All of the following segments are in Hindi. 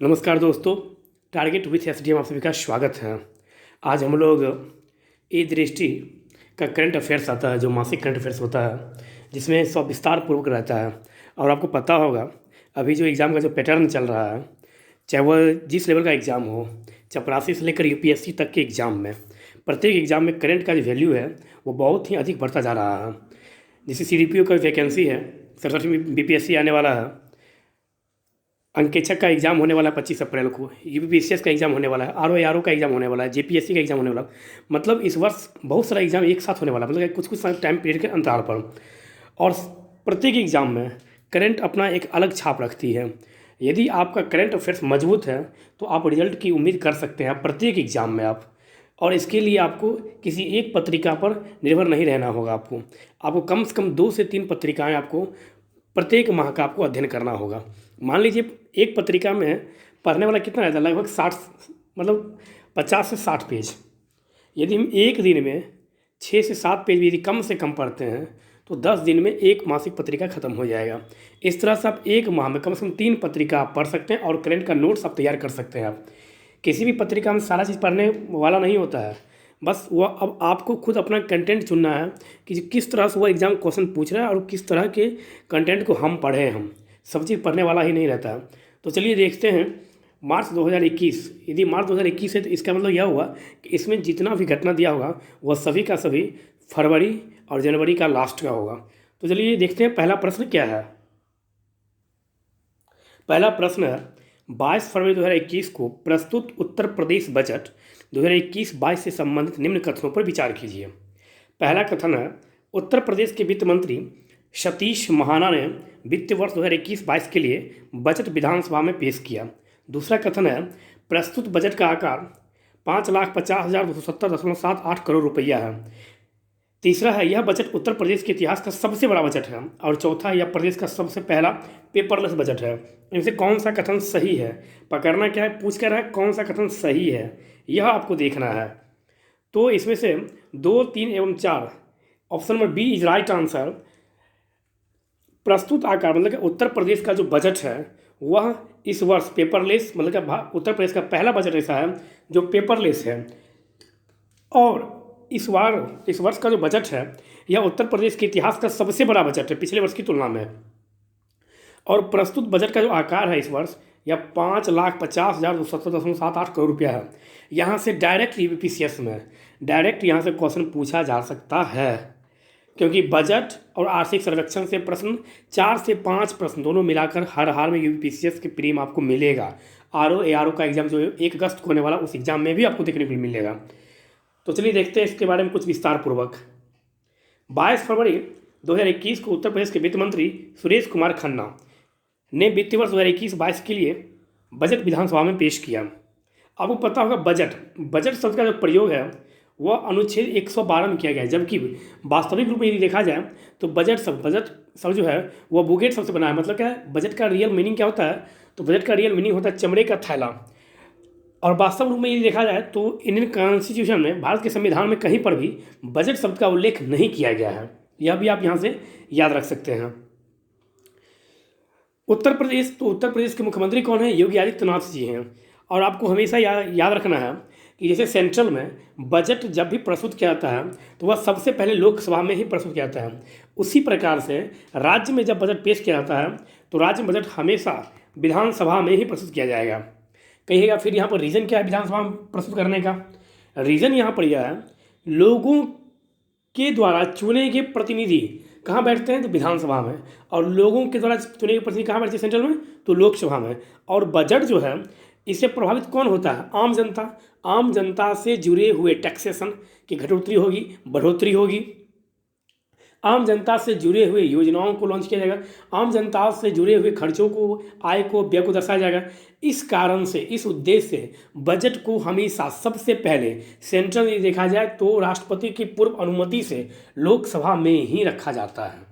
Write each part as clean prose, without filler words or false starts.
नमस्कार दोस्तों, टारगेट विथ एसडीएम आप सभी का स्वागत है। आज हम लोग ई दृष्टि का करंट अफेयर्स आता है, जो मासिक करंट अफेयर्स होता है, जिसमें सब विस्तार पूर्वक रहता है। और आपको पता होगा अभी जो एग्ज़ाम का जो पैटर्न चल रहा है, चाहे वह जिस लेवल का एग्ज़ाम हो, चपरासी से लेकर यूपीएससी तक के एग्ज़ाम में, प्रत्येक एग्ज़ाम में करंट का जो वैल्यू है वो बहुत ही अधिक बढ़ता जा रहा है। जैसे सीडीपीओ का वैकेंसी है, 67 बीपीएससी आने वाला है, अंकेक्षक का एग्ज़ाम होने वाला है 25 अप्रैल को, यूपीपीसीएस का एग्ज़ाम होने वाला है, आरओ का एग्ज़ाम होने वाला है, जेपीएससी का एग्ज़ाम होने वाला है। मतलब इस वर्ष बहुत सारा एग्ज़ाम एक साथ होने वाला है, मतलब कुछ कुछ टाइम पीरियड के अंतराल पर। और प्रत्येक एग्ज़ाम में करंट अपना एक अलग छाप रखती है। यदि आपका करंट अफेयर्स मजबूत है तो आप रिजल्ट की उम्मीद कर सकते हैं प्रत्येक एग्ज़ाम में आप। और इसके लिए आपको किसी एक पत्रिका पर निर्भर नहीं रहना होगा। आपको कम से कम 2 से 3 पत्रिकाएं आपको प्रत्येक माह का आपको अध्ययन करना होगा। मान लीजिए एक पत्रिका में पढ़ने वाला कितना रहता है, लगभग 60, मतलब 50 से 60 पेज। यदि हम एक दिन में 6 से 7 पेज भी यदि कम से कम पढ़ते हैं तो 10 दिन में एक मासिक पत्रिका ख़त्म हो जाएगा। इस तरह से आप एक माह में कम से कम 3 पत्रिका आप पढ़ सकते हैं और करंट का नोट्स आप तैयार कर सकते हैं। आप किसी भी पत्रिका में सारा चीज़ पढ़ने वाला नहीं होता है, बस वह अब आपको खुद अपना कंटेंट चुनना है कि किस तरह से वह एग्ज़ाम क्वेश्चन पूछ रहा है और किस तरह के कंटेंट को हम पढ़ें। हम सब चीज़ पढ़ने वाला ही नहीं रहता है। तो चलिए देखते हैं मार्च 2021। यदि मार्च 2021 है तो इसका मतलब यह हुआ कि इसमें जितना भी घटना दिया होगा वह सभी का सभी फरवरी और जनवरी का लास्ट का होगा। तो चलिए देखते हैं पहला प्रश्न क्या है। पहला प्रश्न है, 22 फरवरी 2021 को प्रस्तुत उत्तर प्रदेश बजट 2021-22 से संबंधित निम्न कथनों पर विचार कीजिए। पहला कथन है, उत्तर प्रदेश के वित्त मंत्री सतीश महाना ने वित्त वर्ष 2021-22 के लिए बजट विधानसभा में पेश किया। दूसरा कथन है, प्रस्तुत बजट का आकार 5,50,270.78 करोड़ रुपया है। तीसरा है, यह बजट उत्तर प्रदेश के इतिहास का सबसे बड़ा बजट है। और चौथा, यह प्रदेश का सबसे पहला पेपरलेस बजट है। इनसे कौन सा कथन सही है, पकड़ना क्या है, पूछ कर रहा है कौन सा कथन सही है, यह आपको देखना है। तो इसमें से 2, 3 एवं 4, option number B is right answer. प्रस्तुत आकार मतलब कि उत्तर प्रदेश का जो बजट है वह इस वर्ष पेपरलेस, मतलब कि उत्तर प्रदेश का पहला बजट ऐसा है जो पेपरलेस है। और इस वर्ष का जो बजट है यह उत्तर प्रदेश के इतिहास का सबसे बड़ा बजट है पिछले वर्ष की तुलना में। और प्रस्तुत बजट का जो आकार है इस वर्ष यह 5,50,270.78 करोड़ रुपया है। यहाँ से डायरेक्ट यूपीपीसीएस में डायरेक्ट यहाँ से क्वेश्चन पूछा जा सकता है, क्योंकि बजट और आर्थिक सर्वेक्षण से प्रश्न 4 से 5 प्रश्न दोनों मिलाकर हर हाल में यूपीपीसीएस के प्रीम आपको मिलेगा। आरओ का एग्जाम जो 1 अगस्त को होने वाला उस एग्जाम में भी आपको देखने को मिलेगा। तो चलिए देखते हैं इसके बारे में कुछ विस्तार पूर्वक। 22 फरवरी 2021 को उत्तर प्रदेश के वित्त मंत्री सुरेश कुमार खन्ना ने वित्त वर्ष 2021-22 के लिए बजट विधानसभा में पेश किया। आपको पता होगा बजट शब्द का जो प्रयोग है वह अनुच्छेद 112 में किया गया है, जबकि वास्तविक रूप में यदि देखा जाए तो बजट शब्द जो है वह बुगेट शब्द से बना है। मतलब क्या है, बजट का रियल मीनिंग क्या होता है, तो बजट का रियल मीनिंग होता है चमड़े का थैला। और वास्तव रूप में यदि देखा जाए तो इंडियन कॉन्स्टिट्यूशन में, भारत के संविधान में कहीं पर भी बजट शब्द का उल्लेख नहीं किया गया है। यह भी आप यहाँ से याद रख सकते हैं। उत्तर प्रदेश के मुख्यमंत्री कौन है, योगी आदित्यनाथ जी हैं। और आपको हमेशा याद रखना है कि जैसे सेंट्रल में बजट जब भी प्रस्तुत किया जाता है तो वह सबसे पहले लोकसभा में ही प्रस्तुत किया जाता है। उसी प्रकार से राज्य में जब बजट पेश किया जाता है तो राज्य में बजट हमेशा विधानसभा में ही प्रस्तुत किया जाएगा। कहिएगा फिर यहाँ पर रीज़न क्या है विधानसभा में प्रस्तुत करने का? रीज़न यहाँ पर यह है, लोगों के द्वारा चुने गए प्रतिनिधि कहाँ बैठते हैं, तो विधानसभा में। और लोगों के द्वारा चुने गए प्रतिनिधि कहाँ बैठते हैं होंगे सेंट्रल में, तो लोकसभा में। और बजट जो है इससे प्रभावित कौन होता है, आम जनता। आम जनता से जुड़े हुए टैक्सेशन की घटोतरी होगी, बढ़ोतरी होगी। आम जनता से जुड़े हुए योजनाओं को लॉन्च किया जाएगा। आम जनता से जुड़े हुए खर्चों को, आय को, व्यय को दर्शाया जाएगा। इस कारण से, इस उद्देश्य से बजट को हमेशा सबसे पहले सेंट्रल में देखा जाए तो राष्ट्रपति की पूर्व अनुमति से लोकसभा में ही रखा जाता है।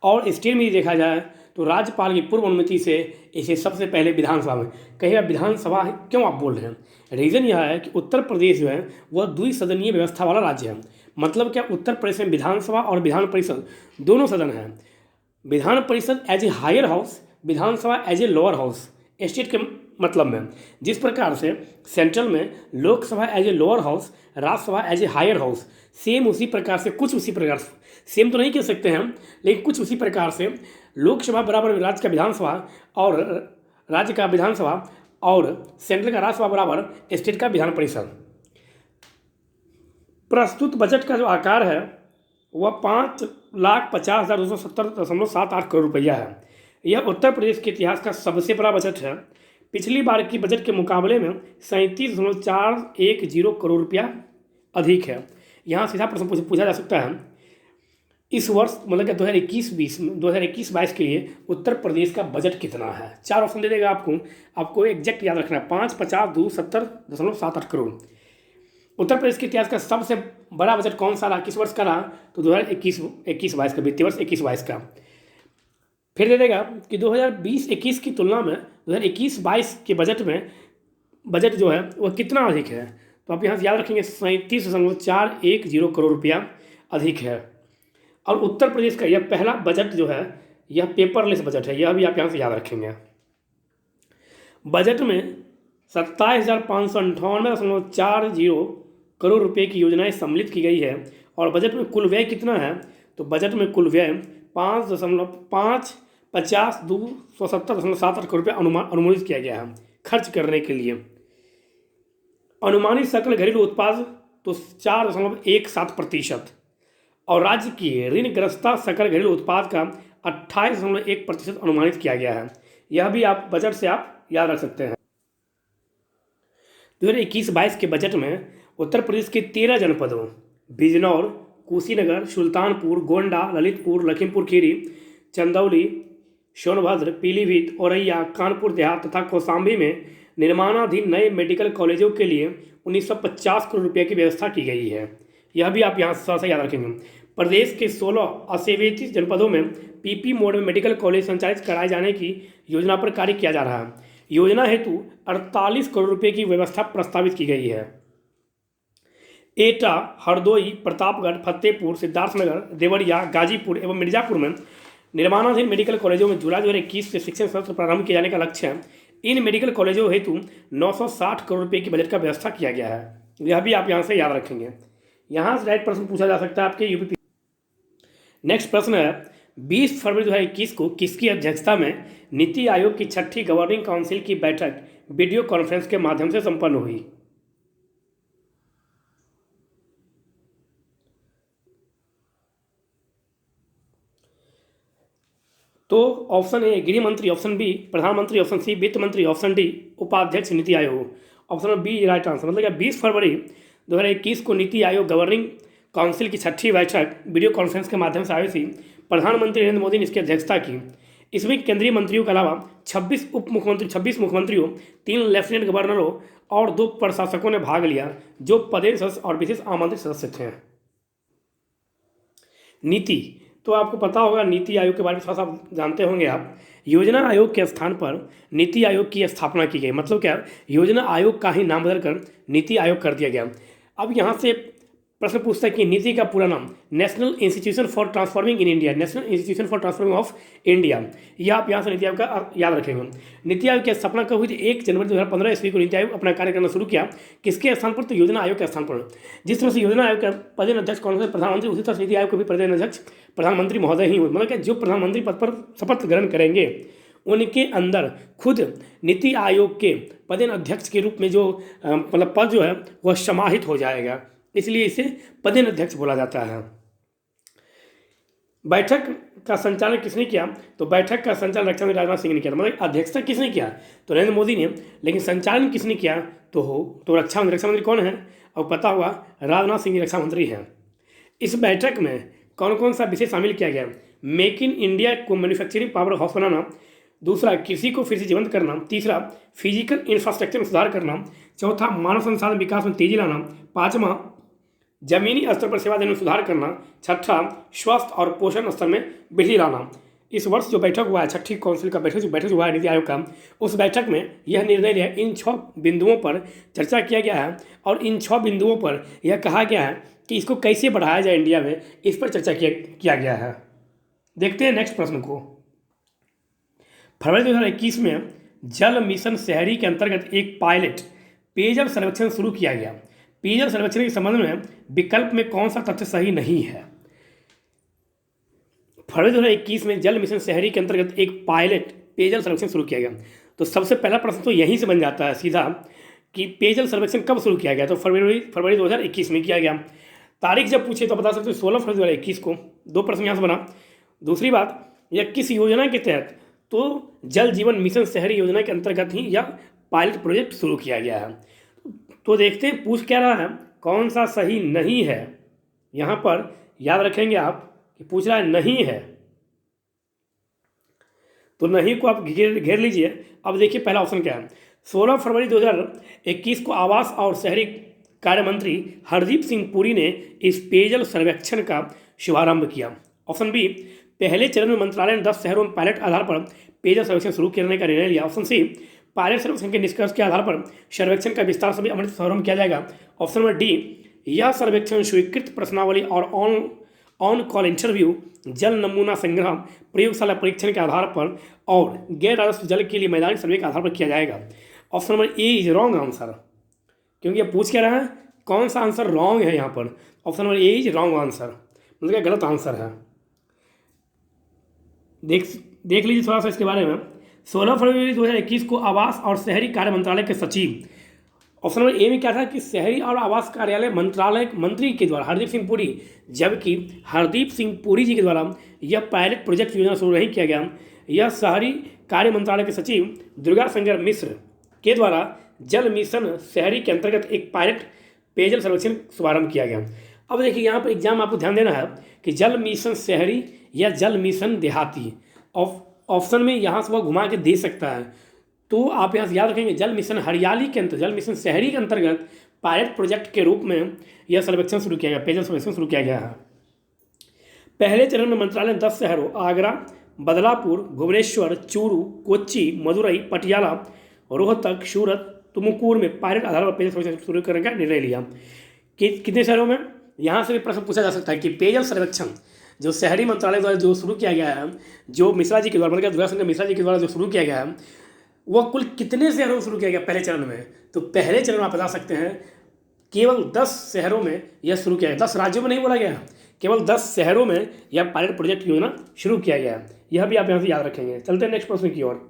और स्टेट में देखा जाए तो राज्यपाल की पूर्व अनुमति से इसे सबसे पहले विधानसभा में। कहिएगा विधानसभा क्यों आप बोल रहे हैं? रीज़न यह है कि उत्तर प्रदेश जो है वह द्विसदनीय व्यवस्था वाला राज्य है। मतलब क्या, उत्तर प्रदेश में विधानसभा और विधान परिषद दोनों सदन हैं। विधान परिषद एज ए हायर हाउस, विधानसभा as a lower house. State के मतलब में। जिस प्रकार से सेंट्रल में Lok Sabha as a lower house, Rajya Sabha as a higher house, same उसी प्रकार से, कुछ उसी प्रकार से, सेम तो नहीं कह सकते हैं लेकिन कुछ उसी प्रकार से लोकसभा बराबर राज्य का विधानसभा और राज्य का विधानसभा और सेंट्रल का राज्यसभा बराबर स्टेट का विधान परिषद। प्रस्तुत बजट का जो आकार है वह 5,50,270.78 करोड़ रुपया है। यह उत्तर प्रदेश के इतिहास का सबसे बड़ा बजट है। पिछली बार की बजट के मुकाबले में 37.410 करोड़ रुपया अधिक है। यहाँ सीधा प्रश्न पूछा जा सकता है, इस वर्ष मतलब कि 2021-22 के लिए उत्तर प्रदेश का बजट कितना है। 4 ऑप्शन दे देगा आपको एग्जैक्ट याद रखना है, 5, 50, 2, 70.78 करोड़। उत्तर प्रदेश के इतिहास का सबसे बड़ा बजट कौन सा रहा, किस वर्ष का रहा, तो 2021-22 का, वित्तीय वर्ष 21-22 का। फिर दे देगा कि 2020-21 की तुलना में 2021-22 के बजट जो है वह कितना अधिक है, तो आप यहाँ से याद रखेंगे 37.410 करोड़ रुपया अधिक है। और उत्तर प्रदेश का यह पहला बजट जो है यह पेपरलेस बजट है, यह भी आप यहाँ से याद रखेंगे। बजट में 27,598.40 करोड़ रुपए की योजनाएं सम्मिलित की गई है। और बजट में कुल व्यय कितना है, तो बजट में कुल व्यय 5,50,270.78 करोड़ रुपये अनुमानित किया गया है खर्च करने के लिए। अनुमानित सकल घरेलू उत्पाद तो 4.17% और राज्य की ऋणग्रस्तता सकल घरेलू उत्पाद का 28.1% अनुमानित किया गया है। यह भी आप बजट से आप याद रख सकते हैं। 2021-22 के बजट में उत्तर प्रदेश के 13 जनपदों बिजनौर, कुशीनगर, सुल्तानपुर, गोंडा, ललितपुर, लखीमपुर खीरी, चंदौली, सोनभद्र, पीलीभीत, औरैया, कानपुर देहात तथा कौशाम्बी में निर्माणाधीन नए मेडिकल कॉलेजों के लिए 1950 करोड़ रुपये की व्यवस्था की गई है। यह भी आप यहाँ से याद रखेंगे। प्रदेश के 16 असेवेचित जनपदों में पीपी मोड में मेडिकल कॉलेज संचालित कराए जाने की योजना पर कार्य किया जा रहा है। योजना हेतु 48 करोड़ रुपये की व्यवस्था प्रस्तावित की गई है। एटा, हरदोई, प्रतापगढ़, फतेहपुर, सिद्धार्थनगर, देवरिया, गाजीपुर एवं मिर्जापुर में निर्माणाधीन मेडिकल कॉलेजों में जुलाई 2021 से शिक्षण सत्र प्रारंभ किए जाने का लक्ष्य है। इन मेडिकल कॉलेजों हेतु 960 करोड़ रुपये की बजट का व्यवस्था किया गया है। यह भी आप यहाँ से याद रखेंगे। यहाँ से राइट प्रश्न पूछा जा सकता है आपके यूपी। नेक्स्ट प्रश्न है 20 फरवरी 2021 को किसकी अध्यक्षता में नीति आयोग की 6ठी गवर्निंग काउंसिल की बैठक वीडियो कॉन्फ्रेंस के माध्यम से संपन्न हुई। तो ऑप्शन ए गृह मंत्री, ऑप्शन बी प्रधानमंत्री, ऑप्शन सी वित्त मंत्री, ऑप्शन डी उपाध्यक्ष NITI Aayog. Option B right answer. मतलब 20 फरवरी 2021 को नीति आयोग गवर्निंग काउंसिल की 6ठी बैठक वीडियो कॉन्फ्रेंस के माध्यम से आई थी। प्रधानमंत्री नरेंद्र मोदी ने इसकी अध्यक्षता की। इसमें केंद्रीय मंत्रियों के अलावा 26 मुख्यमंत्रियों, 3 लेफ्टिनेंट गवर्नरों और 2 प्रशासकों ने भाग लिया जो पदेन सदस्य और विशेष आमंत्रित सदस्य थे। नीति, तो आपको पता होगा नीति आयोग के बारे में थोड़ा सा जानते होंगे आप। योजना आयोग के स्थान पर नीति आयोग की स्थापना की गई। मतलब क्या, योजना आयोग का ही नाम बदलकर नीति आयोग कर दिया गया। अब यहाँ से प्रश्न पूछता है कि नीति का पूरा नाम national institution for transforming in India, national institution for transforming of India. यह आप यहाँ से नीति आयोग का याद रखेंगे। नीति आयोग की स्थापना कब हुई थी? 1 जनवरी 2015 ईस्वी को नीति आयोग अपना कार्य करना शुरू किया। किसके स्थान पर? तो योजना आयोग के स्थान पर। जिस तरह से योजना आयोग का पदेन अध्यक्ष कौन सा? प्रधानमंत्री। उसी तरह से नीति आयोग को भी पदेन अध्यक्ष प्रधानमंत्री महोदय ही हुए। मतलब कि जो प्रधानमंत्री पद पर शपथ ग्रहण करेंगे उनके अंदर खुद नीति आयोग के पदेन अध्यक्ष के रूप में जो मतलब पद जो है वह समाहित हो जाएगा, इसलिए इसे पदेन अध्यक्ष बोला जाता है। बैठक का संचालन किसने किया? तो बैठक का संचालन रक्षा मंत्री राजनाथ सिंह ने किया। मतलब अध्यक्षता किसने किया? तो नरेंद्र मोदी ने। लेकिन संचालन किसने किया? तो रक्षा मंत्री कौन है? और पता होगा राजनाथ सिंह रक्षा मंत्री हैं। इस बैठक में कौन कौन सा विषय शामिल किया गया? मेक इन इंडिया को मैन्युफैक्चरिंग पावर हाउस बनाना, दूसरा कृषि को फिर से जीवंत करना, तीसरा फिजिकल इंफ्रास्ट्रक्चर में सुधार करना, चौथा मानव संसाधन विकास में तेजी लाना, पाँचवा जमीनी स्तर पर सेवा देने में सुधार करना, छठा स्वास्थ्य और पोषण स्तर में वृद्धि लाना। इस वर्ष जो बैठक हुआ है, 6ठी काउंसिल का बैठक हुआ है नीति आयोग का, उस बैठक में यह निर्णय लिया, इन 6 बिंदुओं पर चर्चा किया गया है और इन 6 बिंदुओं पर यह कहा गया है कि इसको कैसे बढ़ाया जाए इंडिया में, इस पर चर्चा किया गया है। देखते हैं नेक्स्ट प्रश्न को। फरवरी 2021 में जल मिशन शहरी के अंतर्गत एक पायलट पेयजल सर्वेक्षण शुरू किया गया। पेयजल सर्वेक्षण के संबंध में विकल्प में कौन सा तथ्य सही नहीं है? फरवरी 2021 में जल मिशन शहरी के अंतर्गत एक पायलट पेयजल सर्वेक्षण शुरू किया गया। तो सबसे पहला प्रश्न तो यहीं से बन जाता है सीधा कि पेयजल सर्वेक्षण कब शुरू किया गया? तो फरवरी 2021 में किया गया। तारीख जब पूछे तो बता सकते हो 16 फरवरी 2021 को। दो प्रश्न यहाँ से बना। दूसरी बात, यह किस योजना के तहत? तो जल जीवन मिशन शहरी योजना के अंतर्गत ही यह पायलट प्रोजेक्ट शुरू किया गया है। तो देखते हैं पूछ क्या रहा है, कौन सा सही नहीं है। यहाँ पर याद रखेंगे आप कि पूछ रहा है नहीं है, तो नहीं को आप घेर लीजिए। अब देखिए पहला ऑप्शन क्या है। 16 फरवरी 2021 को आवास और शहरी कार्य मंत्री हरदीप सिंह पुरी ने इस पेयजल सर्वेक्षण का शुभारंभ किया। ऑप्शन बी, पहले चरण में मंत्रालय ने 10 शहरों में पायलट आधार पर पेयजल सर्वेक्षण शुरू करने का निर्णय लिया। ऑप्शन सी, पायलट सर्वेक्षण के निष्कर्ष के आधार पर सर्वेक्षण का विस्तार सभी अमृत शहरों में किया जाएगा। ऑप्शन नंबर डी, यह सर्वेक्षण स्वीकृत प्रश्नावली और ऑन कॉल इंटरव्यू, जल नमूना संग्रह, प्रयोगशाला परीक्षण के आधार पर और गैर राजस्व जल के लिए मैदानी सर्वे के आधार पर किया जाएगा। Option number a is wrong answer, क्योंकि ये पूछ क्या रहा है कौन सा आंसर रॉन्ग है। यहाँ पर option number a is wrong answer, मतलब गलत आंसर है। देख लीजिए थोड़ा सा इसके बारे में। 16 फरवरी 2021 को आवास और शहरी कार्य मंत्रालय के सचिव, ऑप्शन नंबर ए में क्या था कि शहरी और आवास कार्यालय मंत्रालय मंत्री के द्वारा हरदीप सिंह पुरी, जबकि हरदीप सिंह पुरी जी के द्वारा यह पायलट प्रोजेक्ट योजना शुरू नहीं किया गया। यह शहरी कार्य मंत्रालय के सचिव दुर्गा शंकर मिश्र के द्वारा जल मिशन शहरी के अंतर्गत एक पायलट पेयजल सर्वेक्षण शुभारंभ किया गया। अब देखिए यहाँ पर एग्जाम आपको ध्यान देना है कि जल मिशन शहरी या जल मिशन देहाती, ऑप्शन में यहाँ से वो घुमा के दे सकता है। तो आप यहाँ से याद रखेंगे जल मिशन हरियाली के अंतर्गत, जल मिशन शहरी के अंतर्गत पायलट प्रोजेक्ट के रूप में यह सर्वेक्षण शुरू किया गया, पेयजल सर्वेक्षण शुरू किया गया है। पहले चरण में मंत्रालय ने 10 शहरों आगरा, बदलापुर, भुवनेश्वर, चूरू, कोच्चि, मदुरई, पटियाला, रोहतक, सूरत, तुमकुर में पायलट आधार पर पेयजल सर्वेक्षण शुरू करने का निर्णय लिया। कितने शहरों में? यहाँ से भी प्रश्न पूछा जा सकता है कि पेयजल सर्वेक्षण जो शहरी मंत्रालय द्वारा जो शुरू किया गया है, जो मिश्रा जी के द्वारा, मतलब दुर्गा शंकर मिश्रा जी के द्वारा जो शुरू किया गया है, वह कुल कितने शहरों में शुरू किया गया पहले चरण में? तो पहले चरण में आप बता सकते हैं केवल 10 शहरों में यह शुरू किया गया। 10 राज्यों में नहीं बोला गया, केवल 10 शहरों में यह पायलट प्रोजेक्ट योजना शुरू किया गया। यह भी आप यहाँ से याद रखेंगे। चलते हैं नेक्स्ट प्रश्न की ओर।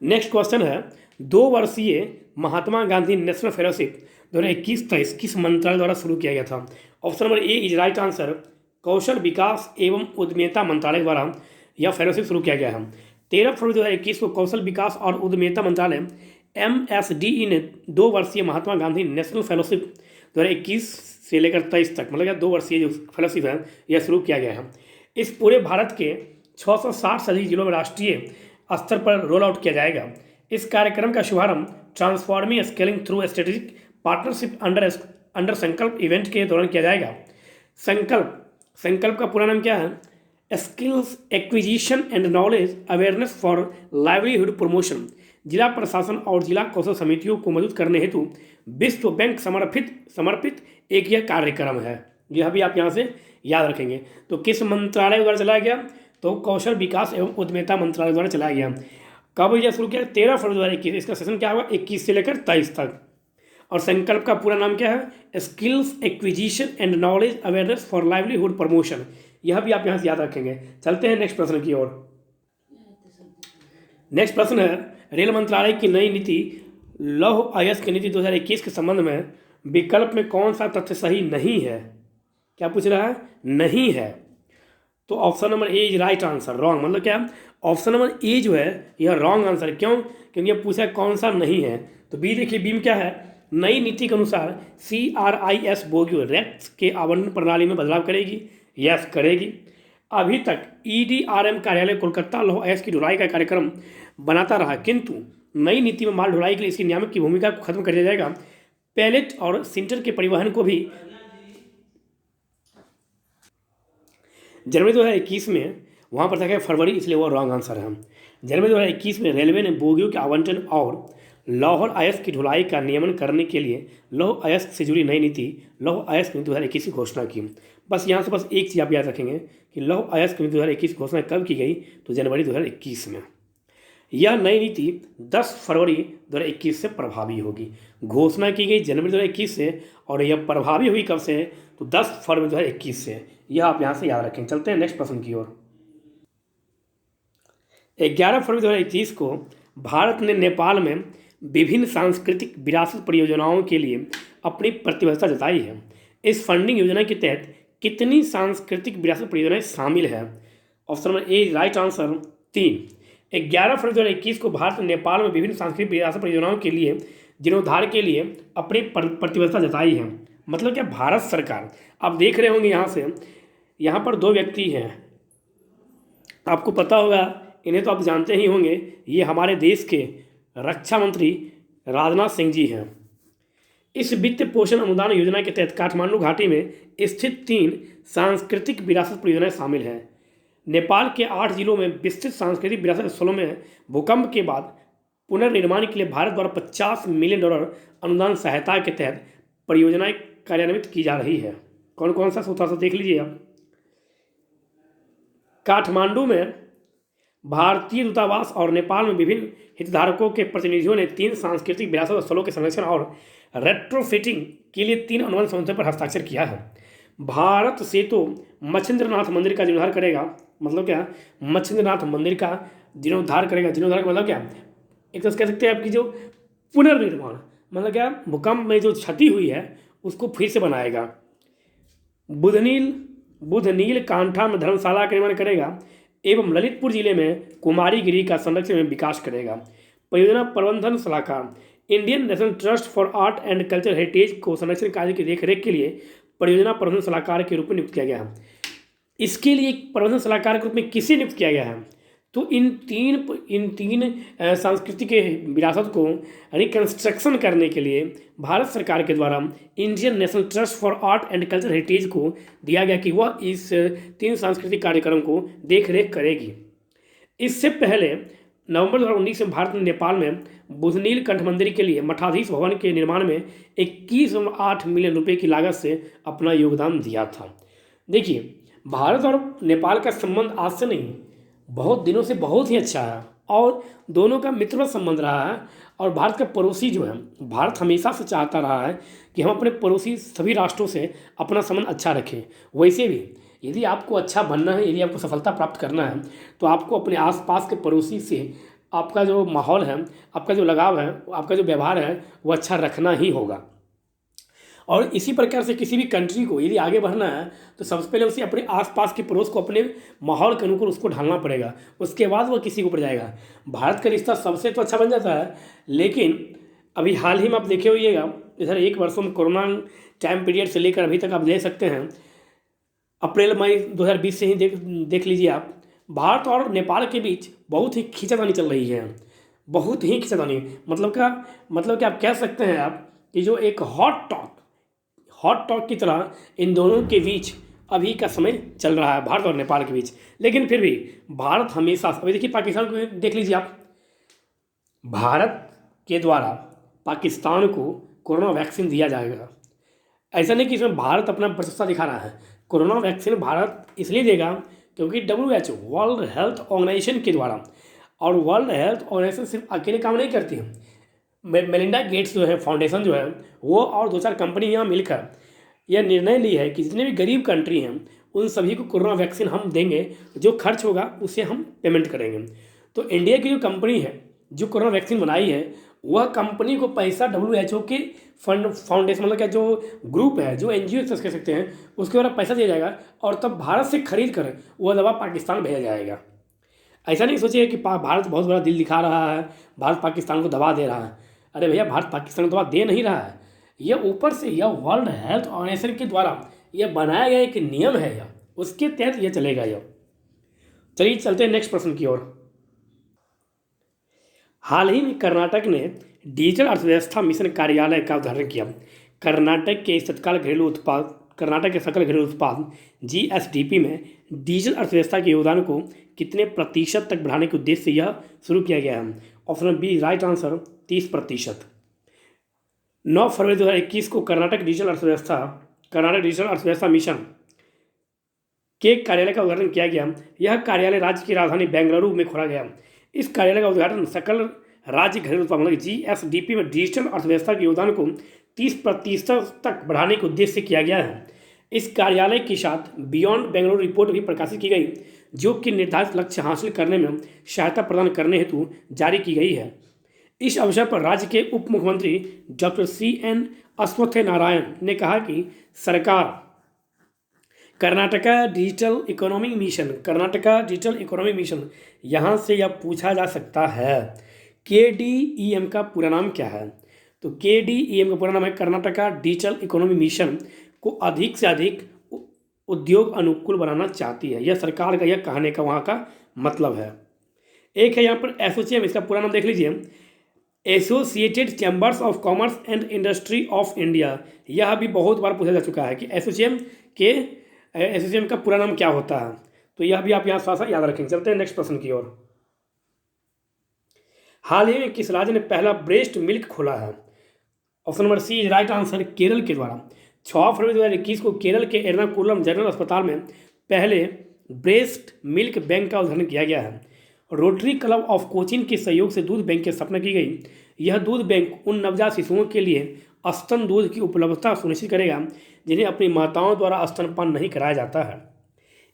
नेक्स्ट क्वेश्चन है 2 वर्षीय महात्मा गांधी नेशनल फेलोशिप 2021-23 किस मंत्रालय द्वारा शुरू किया गया था? Option number a is right answer, कौशल विकास एवं उद्यमिता मंत्रालय द्वारा यह फेलोशिप शुरू किया गया है। 13 फरवरी 2021 को कौशल विकास और उद्यमिता मंत्रालय MSDE ने 2 वर्षीय महात्मा गांधी नेशनल फेलोशिप 2021 से लेकर 23 तक, मतलब 2 वर्षीय जो फेलोशिप है यह शुरू किया गया है। इस पूरे भारत के 660 से अधिक जिलों में राष्ट्रीय स्तर पर रोल आउट किया जाएगा। इस कार्यक्रम का शुभारंभ transforming scaling through strategic partnership under संकल्प इवेंट के दौरान किया जाएगा। संकल्प का पूरा नाम क्या है? Skills acquisition and knowledge awareness for livelihood promotion. जिला प्रशासन और जिला कौशल समितियों को मदद करने हेतु विश्व बैंक समर्पित एक यह कार्यक्रम है। यह भी आप यहाँ से याद रखेंगे। तो किस मंत्रालय द्वारा चलाया गया? तो कौशल विकास एवं उद्यमिता मंत्रालय द्वारा चलाया गया। कब यह शुरू किया? 13 फरवरी 2021। इसका सेशन क्या होगा? 21 से लेकर 23 तक। और संकल्प का पूरा नाम क्या है? Skills acquisition and knowledge awareness for livelihood promotion. यह भी आप यहाँ से याद रखेंगे। चलते हैं नेक्स्ट प्रश्न की ओर। नेक्स्ट प्रश्न है रेल मंत्रालय की नई नीति लौह अयस्क नीति 2021 के संबंध में विकल्प में कौन सा तथ्य सही नहीं है? क्या पूछ रहा है? नहीं है। तो option number a is right answer, wrong, मतलब क्या? ऑप्शन नंबर ए जो है यह रॉन्ग आंसर। क्यों? क्योंकि यह पूछा कौन सा नहीं है। तो बी देखिए, बी में क्या है? नई नीति के अनुसार CRIS बोगियों रैक्स के आवंटन प्रणाली में बदलाव करेगी। यस, करेगी। अभी तक EDRM कार्यालय कोलकाता लौह अयस्क की ढुलाई का कार्यक्रम बनाता रहा, किंतु नई नीति में माल ढुलाई के लिए इसकी नियामक की भूमिका को खत्म कर दिया जाएगा। पैलेट और सिंटर के परिवहन को भी जनवरी 2021 में वहाँ पर था फरवरी, इसलिए वो रॉन्ग आंसर है। जनवरी 2021 में रेलवे ने बोगियों के आवंटन और लौह अयस्क की ढुलाई का नियमन करने के लिए लौह अयस्क से जुड़ी नई नीति लौह अयस्क नीति 2021 की घोषणा की। बस यहाँ से बस एक चीज़ आप याद रखेंगे कि लौह अयस्क नीति 2021 की घोषणा कब की गई? तो जनवरी 2021 में। यह नई नीति 10 फरवरी 2021 से प्रभावी होगी। घोषणा की गई जनवरी 2021 से और यह प्रभावी हुई कब से, तो 10 फरवरी 2021 से। यह आप यहाँ से याद रखें। चलते हैं नेक्स्ट प्रश्न की ओर। 11 फरवरी 2021 को भारत ने नेपाल में विभिन्न सांस्कृतिक विरासत परियोजनाओं के लिए अपनी प्रतिबद्धता जताई है। इस फंडिंग योजना के तहत कितनी सांस्कृतिक विरासत परियोजनाएं शामिल है? ऑप्शन नंबर ए राइट आंसर 3। 11 फरवरी 2021 को भारत ने नेपाल में विभिन्न सांस्कृतिक विरासत परियोजनाओं के लिए जीर्णोद्धार के लिए अपनी प्रतिबद्धता जताई है। मतलब क्या, भारत सरकार, आप देख रहे होंगे यहाँ से, यहाँ पर दो व्यक्ति हैं, आपको पता होगा, इन्हें तो आप जानते ही होंगे, ये हमारे देश के रक्षा मंत्री राजनाथ सिंह जी हैं। इस वित्त पोषण अनुदान योजना के तहत काठमांडू घाटी में स्थित 3 सांस्कृतिक विरासत परियोजनाएं शामिल हैं। नेपाल के 8 जिलों में विस्तृत सांस्कृतिक विरासत स्थलों में भूकंप के बाद पुनर्निर्माण के लिए भारत द्वारा $50 मिलियन अनुदान सहायता के तहत परियोजनाएं कार्यान्वित की जा रही है। कौन कौन सा थोड़ा सा देख लीजिए आप। काठमांडू में भारतीय दूतावास और नेपाल में विभिन्न हितधारकों के प्रतिनिधियों ने 3 सांस्कृतिक विरासत स्थलों के संरक्षण और रेट्रोफिटिंग के लिए 3 अनुबंध समझौते पर हस्ताक्षर किया है। भारत से तो मच्छिंद्रनाथ मंदिर का जीर्णोद्धार करेगा। मतलब क्या, मच्छिंद्रनाथ मंदिर का जीर्णोद्धार करेगा। जीर्णोद्धार का मतलब क्या, एक तो कह सकते हैं आपकी जो पुनर्निर्माण, मतलब क्या, भूकंप में जो क्षति हुई है उसको फिर से बनाएगा। बुधनील कांठा में धर्मशाला का निर्माण करेगा एवं ललितपुर जिले में कुमारीगिरी का संरक्षण में विकास करेगा। परियोजना प्रबंधन सलाहकार Indian national trust for art and culture heritage को संरक्षण कार्य की देखरेख के लिए परियोजना प्रबंधन सलाहकार के रूप में नियुक्त किया गया है। इसके लिए प्रबंधन सलाहकार के रूप में किसे नियुक्त किया गया है, तो इन तीन सांस्कृतिक विरासत को रिकंस्ट्रक्शन करने के लिए भारत सरकार के द्वारा Indian national trust for art and culture heritage को दिया गया कि वह इस 3 सांस्कृतिक कार्यक्रम को देख रेख करेगी। इससे पहले नवंबर 2019 में भारत ने नेपाल में बुधनील कंठ मंदिर के लिए मठाधीश भवन के निर्माण में 21.8 मिलियन रुपये की लागत से अपना योगदान दिया था। देखिए, भारत और नेपाल का संबंध आज से नहीं, बहुत दिनों से बहुत ही अच्छा है और दोनों का मित्रवत संबंध रहा है। और भारत का पड़ोसी जो है, भारत हमेशा से चाहता रहा है कि हम अपने पड़ोसी सभी राष्ट्रों से अपना संबंध अच्छा रखें। वैसे भी यदि आपको अच्छा बनना है, यदि आपको सफलता प्राप्त करना है, तो आपको अपने आसपास के पड़ोसी से आपका जो माहौल है, आपका जो लगाव है, आपका जो व्यवहार है, वो अच्छा रखना ही होगा। और इसी प्रकार से किसी भी कंट्री को यदि आगे बढ़ना है तो सबसे पहले उसे अपने आसपास के पड़ोस को अपने माहौल के अनुकूल उसको ढालना पड़ेगा, उसके बाद वह किसी के ऊपर जाएगा। भारत का रिश्ता सबसे तो अच्छा बन जाता है, लेकिन अभी हाल ही में आप देखे होइएगा, इधर 1 वर्षों में कोरोना टाइम पीरियड से लेकर अभी तक आप ले सकते हैं, अप्रैल मई 2020 से ही देख लीजिए आप, भारत और नेपाल के बीच बहुत ही खींचातानी चल रही है, बहुत ही खींचातानी। मतलब क्या आप कह सकते हैं आप कि जो एक हॉट टॉक की तरह इन दोनों के बीच अभी का समय चल रहा है, भारत और नेपाल के बीच। लेकिन फिर भी भारत हमेशा, अभी देखिए पाकिस्तान को देख लीजिए आप, भारत के द्वारा पाकिस्तान को कोरोना वैक्सीन दिया जाएगा। ऐसा नहीं कि इसमें भारत अपना वर्चस्व दिखा रहा है। कोरोना वैक्सीन भारत इसलिए देगा क्योंकि WHO वर्ल्ड हेल्थ ऑर्गेनाइजेशन के द्वारा, और वर्ल्ड हेल्थ ऑर्गेनाइजेशन सिर्फ अकेले काम नहीं करती है, मेलिंडा गेट्स जो है फाउंडेशन जो है वो और 2-4 कंपनी यहाँ मिलकर यह निर्णय ली है कि जितने भी गरीब कंट्री हैं उन सभी को कोरोना वैक्सीन हम देंगे, जो खर्च होगा उसे हम पेमेंट करेंगे। तो इंडिया की जो कंपनी है जो कोरोना वैक्सीन बनाई है, वह कंपनी को पैसा WHO के फाउंडेशन, मतलब क्या जो ग्रुप है, जो NGO कह सकते हैं, उसके द्वारा पैसा दिया जाएगा और तब भारत से खरीद कर वह दवा पाकिस्तान भेजा जाएगा। ऐसा नहीं सोचिए कि भारत बहुत बड़ा दिल दिखा रहा है, भारत पाकिस्तान को दवा दे रहा है। अरे भैया, भारत पाकिस्तान को दवा दे नहीं रहा है, यह ऊपर से यह वर्ल्ड हेल्थ ऑर्गेनाइजेशन के द्वारा यह बनाया गया एक नियम है, यह उसके तहत यह चलेगा। यह चलिए चलते हैं नेक्स्ट प्रश्न की ओर। हाल ही में कर्नाटक ने डिजिटल अर्थव्यवस्था मिशन कार्यालय का उद्घाटन किया। कर्नाटक के सकल घरेलू उत्पाद GSDP में डिजिटल अर्थव्यवस्था के योगदान को कितने प्रतिशत तक बढ़ाने के उद्देश्य से यह शुरू किया गया है? Option B right answer 30%। 9 फरवरी 2021 को कर्नाटक डिजिटल अर्थव्यवस्था मिशन के कार्यालय का उद्घाटन किया गया। यह कार्यालय राज्य की राजधानी बेंगलुरु में खोला गया। इस कार्यालय का उद्घाटन सकल राज्य घरेलू उत्पाद मतलब GSDP में डिजिटल अर्थव्यवस्था के योगदान को 30% तक बढ़ाने के उद्देश्य से किया गया है। इस कार्यालय के साथ बियॉन्ड बेंगलुरु रिपोर्ट भी प्रकाशित की गई, जो कि निर्धारित लक्ष्य हासिल करने में सहायता प्रदान करने हेतु जारी की गई है। इस अवसर पर राज्य के उप मुख्यमंत्री डॉक्टर CN अश्वत्थनारायण ने कहा कि सरकार कर्नाटका डिजिटल इकोनॉमी मिशन यहाँ से यह पूछा जा सकता है KDEM का पूरा नाम क्या है। तो KDEM का पूरा नाम है कर्नाटका डिजिटल इकोनॉमी मिशन को अधिक से अधिक उद्योग अनुकूल बनाना चाहती है। यह सरकार का यह कहने का वहाँ का मतलब है। एक है यहाँ पर एसोचैम, इसका पूरा नाम देख लीजिए, associated chambers of commerce and industry of India. यह भी बहुत बार पूछा जा चुका है कि एसोचैम का पूरा नाम क्या होता है, तो यह भी आप यहाँ थोड़ा सा याद रखेंगे। चलते हैं नेक्स्ट प्रश्न की ओर। हाल ही में किस राज्य ने पहला ब्रेस्ट मिल्क खोला है? Option number C is right answer, Kerala के द्वारा। 6 फरवरी 2021 को केरल के एर्नाकुलम जनरल अस्पताल में पहले ब्रेस्ट मिल्क बैंक का उद्घाटन किया गया है। रोटरी क्लब ऑफ कोचीन के सहयोग से दूध बैंक की स्थापना की गई। यह दूध बैंक उन नवजात शिशुओं के लिए स्तन दूध की उपलब्धता सुनिश्चित करेगा जिन्हें अपनी माताओं द्वारा स्तनपान नहीं कराया जाता है।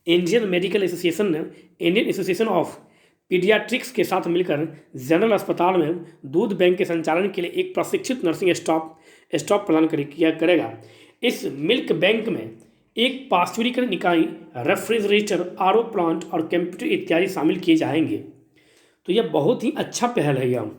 इंडियन मेडिकल एसोसिएशन ने इंडियन एसोसिएशन ऑफ पीडियाट्रिक्स के साथ मिलकर जनरल अस्पताल में दूध बैंक के संचालन के लिए एक प्रशिक्षित नर्सिंग स्टाफ प्रदान करेगा। इस मिल्क बैंक में एक पाश्चुरीकरण इकाई, रेफ्रिजरेटर, RO प्लांट और कंप्यूटर इत्यादि शामिल किए जाएंगे। तो यह बहुत ही अच्छा पहल है, यह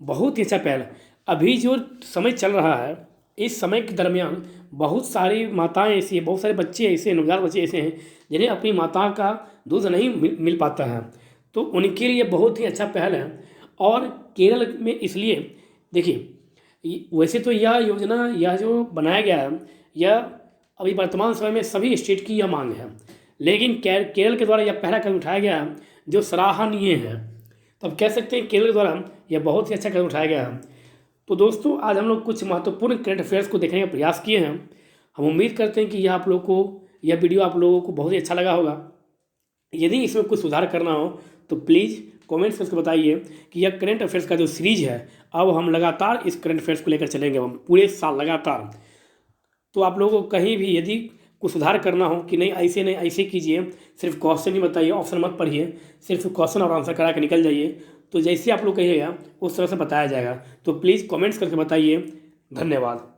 बहुत ही अच्छा पहल। अभी जो समय चल रहा है, इस समय के दरमियान बहुत सारी माताएं ऐसी हैं, बहुत सारे बच्चे ऐसे, नवजात बच्चे ऐसे हैं जिन्हें अपनी माता का दूध नहीं मिल पाता है, तो उनके लिए बहुत ही अच्छा पहल है। और केरल में इसलिए देखिए, वैसे तो यह योजना, यह जो बनाया गया है, यह अभी वर्तमान समय में सभी स्टेट की यह मांग है, लेकिन केरल के द्वारा यह पहला कदम उठाया गया है जो सराहनीय है। तो अब कह सकते हैं केरल के द्वारा यह बहुत ही अच्छा कदम उठाया गया है। तो दोस्तों, आज हम लोग कुछ महत्वपूर्ण करंट अफेयर्स को देखने का प्रयास किए हैं। हम उम्मीद करते हैं कि यह वीडियो आप लोगों को बहुत ही अच्छा लगा होगा। यदि इसमें कुछ सुधार करना हो तो प्लीज़ कमेंट्स करके बताइए कि यह करंट अफेयर्स का जो सीरीज है, अब हम लगातार इस करंट अफेयर्स को लेकर चलेंगे, हम पूरे साल लगातार। तो आप लोगों को कहीं भी यदि कुछ सुधार करना हो कि नहीं ऐसे कीजिए, सिर्फ क्वेश्चन ही बताइए, ऑप्शन मत पढ़िए, सिर्फ क्वेश्चन और आंसर करा के निकल जाइए, तो जैसे आप लोग कहिएगा उस तरह से बताया जाएगा। तो प्लीज़ कमेंट्स करके बताइए। धन्यवाद।